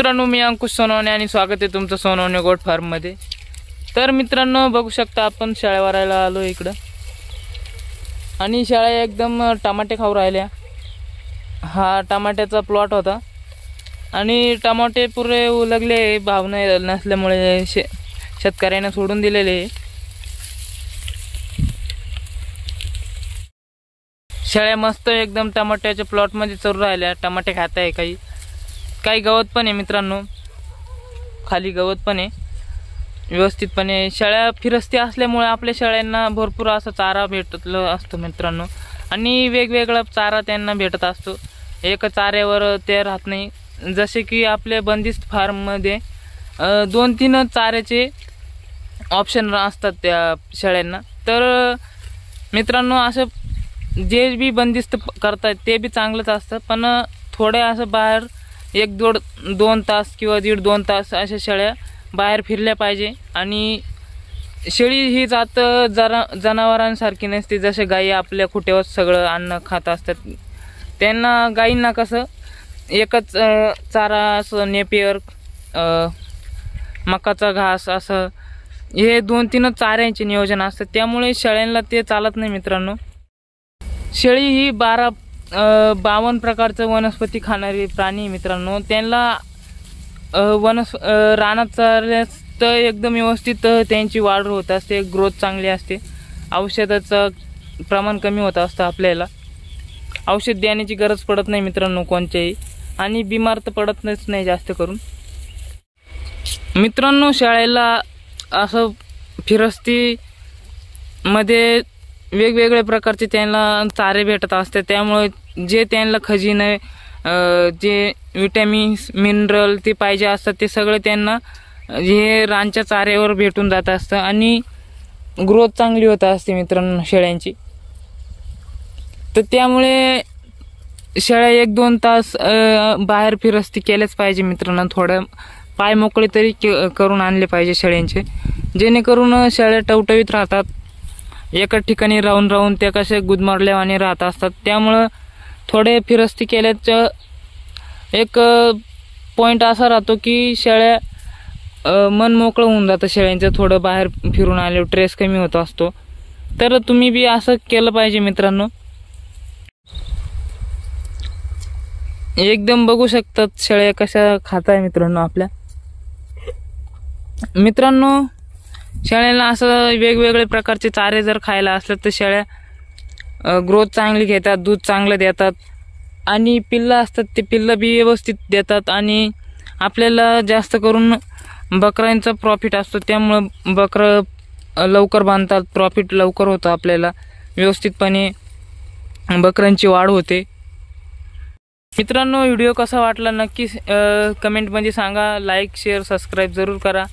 मित्रांनो, मी अंकुश सोनवणे आणि स्वागत आहे तुमचं सोनवणे गोट फार्म मध्ये। तर मित्रांनो, बघू शकता आपण शेळ्या वरायला आलो इकडं आणि शेळ्या एकदम टमाटे खाऊ राहिल्या। हा टमाट्याचा प्लॉट होता आणि टमाटे पुरे उलगले, भाव नसल्यामुळे शेतकऱ्यांना सोडून दिलेले। शेळ्या मस्त एकदम टमाट्याच्या प्लॉट मध्ये चरू राहिल्या, टमाटे खात आहे। काही गवत पण आहे मित्रांनो, खाली गवत पण आहे व्यवस्थितपणे। शेळ्या फिरस्ती असल्यामुळे आपल्या शेळ्यांना भरपूर असा चारा भेटत असतो मित्रांनो, आणि वेगवेगळा चारा त्यांना भेटत असतो। एक चाऱ्यावर ते राहत नाही, जसे की आपल्या बंदिस्त फार्म मध्ये 2-3 चाऱ्याचे ऑप्शन असतात त्या शेळ्यांना। तर मित्रांनो, असं जे बी बंदिस्त करतात ते बी चांगलंच असतं, पण थोडे असं बाहेर 1-2 तास किंवा 1.5-2 तास अशा शेळ्या बाहेर फिरल्या पाहिजे। आणि शेळी ही जात जनावरांसारखी नसते, जसे गायी आपल्या खुट्यावर सगळं अन्न खात असतात। त्यांना गायींना कसं एकच चारा, असं नेपियर, मकाचा घास, असं हे 2-3 चाऱ्यांचे नियोजन असतं, त्यामुळे शेळ्यांना ते चालत नाही मित्रांनो। शेळी ही 52 प्रकारचं वनस्पती खाणारी प्राणी मित्रांनो। त्यांना रानात चारल्यास तर एकदम व्यवस्थित त्यांची वाढ होत असते, ग्रोथ चांगली असते। औषधाचं प्रमाण कमी होत असतं, आपल्याला औषध देण्याची गरज पडत नाही मित्रांनो कोणत्याही, आणि बिमार तर पडतच नाही जास्त करून। मित्रांनो, शेळ्याला असं फिरस्ती मध्ये वेगवेगळ्या प्रकारचे त्यांना चारे भेटत असते, त्यामुळे जे त्यांना खजिने, जे विटॅमिन्स, मिनरल ते पाहिजे असतात ते सगळे त्यांना हे रानच्या चाऱ्यावर भेटून जात असतं, आणि ग्रोथ चांगली होत असते मित्रांनो शेळ्यांची। तर त्यामुळे शेळ्या 1-2 तास बाहेर फिरस्ती केल्याच पाहिजे मित्रांनो। थोडं पाय मोकळे तरी करून आणले पाहिजे शेळ्यांचे, जेणेकरून शेळ्या टवटवीत राहतात। एका ठिकाणी राहून त्या कसे गुदमरल्यावाने राहत असतात, त्यामुळं थोडे फिरस्ती केल्याचं एक पॉइंट असा राहतो की शेळ्या मन मोकळं होऊन जातं शेळ्यांचं, थोडं बाहेर फिरून आले ट्रेस कमी होत असतो। तर तुम्ही बी असं केलं पाहिजे मित्रांनो। एकदम बघू शकतात शेळ्या कशा खात आहे मित्रांनो आपल्या। मित्रांनो, शेळ्यांना असं वेगवेगळे प्रकारचे चारे जर खायला असलं तर शेळ्या ग्रोथ चांगली घेतात, दूध चांगलं देतात, आणि पिल्लं असतात ते पिल्लं बी व्यवस्थित देतात। आणि आपल्याला जास्त करून बकऱ्यांचा प्रॉफिट असतो, त्यामुळं बकरं लवकर बांधतात, प्रॉफिट लवकर होतं आपल्याला, व्यवस्थितपणे बकऱ्यांची वाढ होते। मित्रांनो, व्हिडिओ कसा वाटला नक्की कमेंटमध्ये सांगा, लाईक, शेअर, सबस्क्राईब जरूर करा।